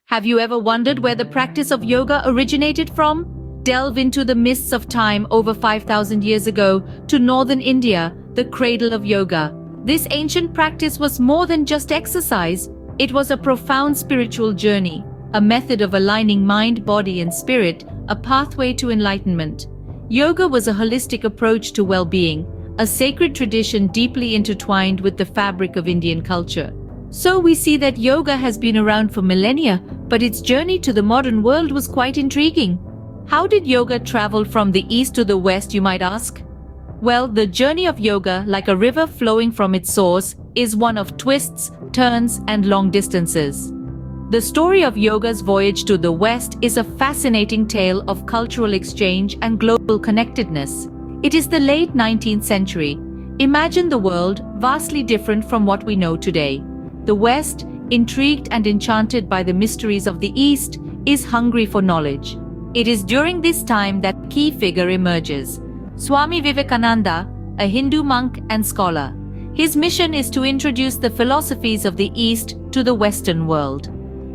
Have you ever wondered where the practice of yoga originated from? Delve into the mists of time over 5,000 years ago to northern India, the cradle of yoga. This ancient practice was more than just exercise. It was a profound spiritual journey, a method of aligning mind, body, and spirit, a pathway to enlightenment. Yoga was a holistic approach to well-being, a sacred tradition deeply intertwined with the fabric of Indian culture. So we see that yoga has been around for millennia, but its journey to the modern world was quite intriguing. How did yoga travel from the east to the west, you might ask? Well, the journey of yoga, like a river flowing from its source, is one of twists, turns, and long distances. The story of yoga's voyage to the west is a fascinating tale of cultural exchange and global connectedness. It is the late 19th century. Imagine the world vastly different from what we know today. The West, intrigued and enchanted by the mysteries of the East, is hungry for knowledge. It is during this time that a key figure emerges, Swami Vivekananda, a Hindu monk and scholar. His mission is to introduce the philosophies of the East to the Western world.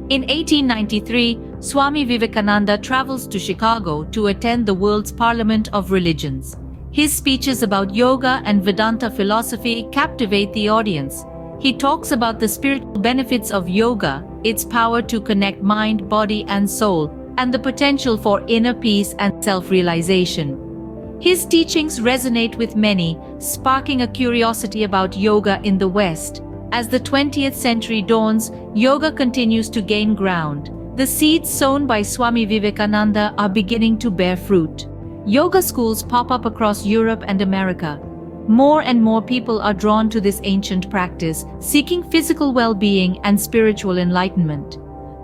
In 1893, Swami Vivekananda travels to Chicago to attend the world's Parliament of Religions. His speeches about yoga and Vedanta philosophy captivate the audience. He talks about the spiritual benefits of yoga, its power to connect mind, body, and soul, and the potential for inner peace and self-realization. His teachings resonate with many, sparking a curiosity about yoga in the West. As the 20th century dawns, yoga continues to gain ground. The seeds sown by Swami Vivekananda are beginning to bear fruit. Yoga schools pop up across Europe and America. More and more people are drawn to this ancient practice, seeking physical well-being and spiritual enlightenment.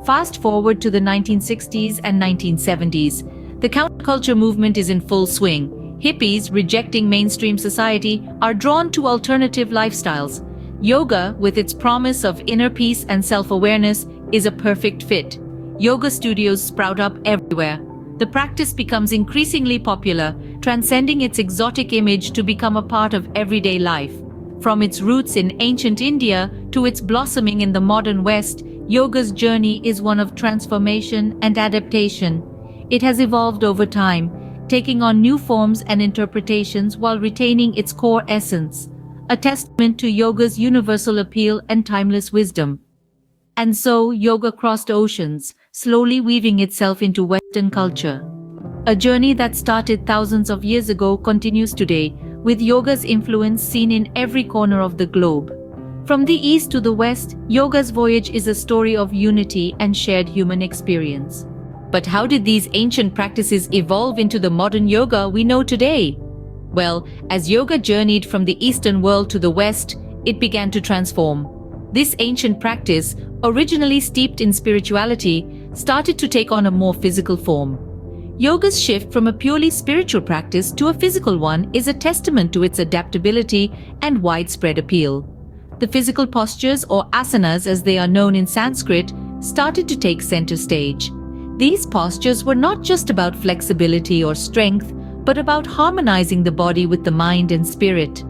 Fast forward to the 1960s and 1970s, the counterculture movement is in full swing. Hippies, rejecting mainstream society, are drawn to alternative lifestyles. Yoga, with its promise of inner peace and self-awareness, is a perfect fit. Yoga studios sprout up everywhere. The practice becomes increasingly popular, transcending its exotic image to become a part of everyday life. From its roots in ancient India to its blossoming in the modern West, yoga's journey is one of transformation and adaptation. It has evolved over time, taking on new forms and interpretations while retaining its core essence, a testament to yoga's universal appeal and timeless wisdom. And so, yoga crossed oceans, slowly weaving itself into Western culture. A journey that started thousands of years ago continues today, with yoga's influence seen in every corner of the globe. From the East to the West, yoga's voyage is a story of unity and shared human experience. But how did these ancient practices evolve into the modern yoga we know today? Well, as yoga journeyed from the Eastern world to the West, it began to transform. This ancient practice, originally steeped in spirituality, started to take on a more physical form. Yoga's shift from a purely spiritual practice to a physical one is a testament to its adaptability and widespread appeal. The physical postures, or asanas as they are known in Sanskrit, started to take center stage. These postures were not just about flexibility or strength, but about harmonizing the body with the mind and spirit.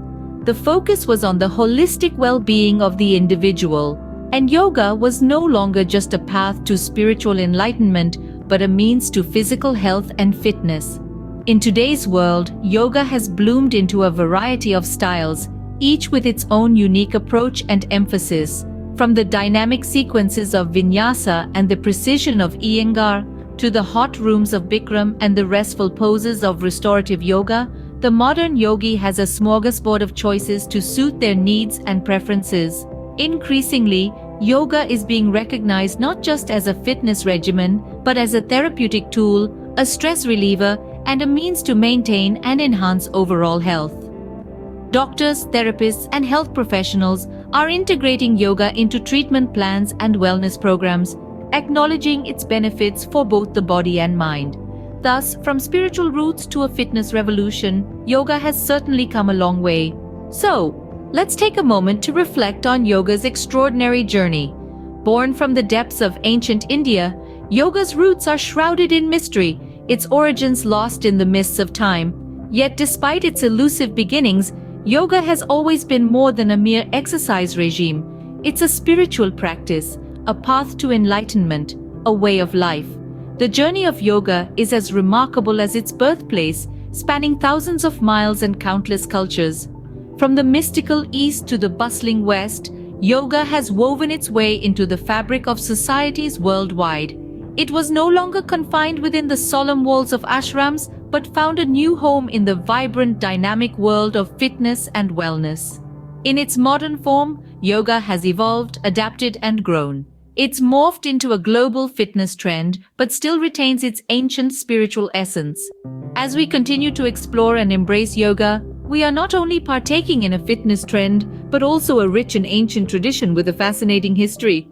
The focus was on the holistic well-being of the individual, and yoga was no longer just a path to spiritual enlightenment, but a means to physical health and fitness. In today's world, yoga has bloomed into a variety of styles, each with its own unique approach and emphasis. From the dynamic sequences of vinyasa and the precision of Iyengar, to the hot rooms of Bikram and the restful poses of restorative yoga, the modern yogi has a smorgasbord of choices to suit their needs and preferences. Increasingly, yoga is being recognized not just as a fitness regimen, but as a therapeutic tool, a stress reliever, and a means to maintain and enhance overall health. Doctors, therapists, and health professionals are integrating yoga into treatment plans and wellness programs, acknowledging its benefits for both the body and mind. Thus, from spiritual roots to a fitness revolution, yoga has certainly come a long way. So, let's take a moment to reflect on yoga's extraordinary journey. Born from the depths of ancient India, yoga's roots are shrouded in mystery, its origins lost in the mists of time. Yet despite its elusive beginnings, yoga has always been more than a mere exercise regime. It's a spiritual practice, a path to enlightenment, a way of life. The journey of yoga is as remarkable as its birthplace, spanning thousands of miles and countless cultures. From the mystical East to the bustling West, yoga has woven its way into the fabric of societies worldwide. It was no longer confined within the solemn walls of ashrams, but found a new home in the vibrant, dynamic world of fitness and wellness. In its modern form, yoga has evolved, adapted, and grown. It's morphed into a global fitness trend, but still retains its ancient spiritual essence. As we continue to explore and embrace yoga, we are not only partaking in a fitness trend, but also a rich and ancient tradition with a fascinating history.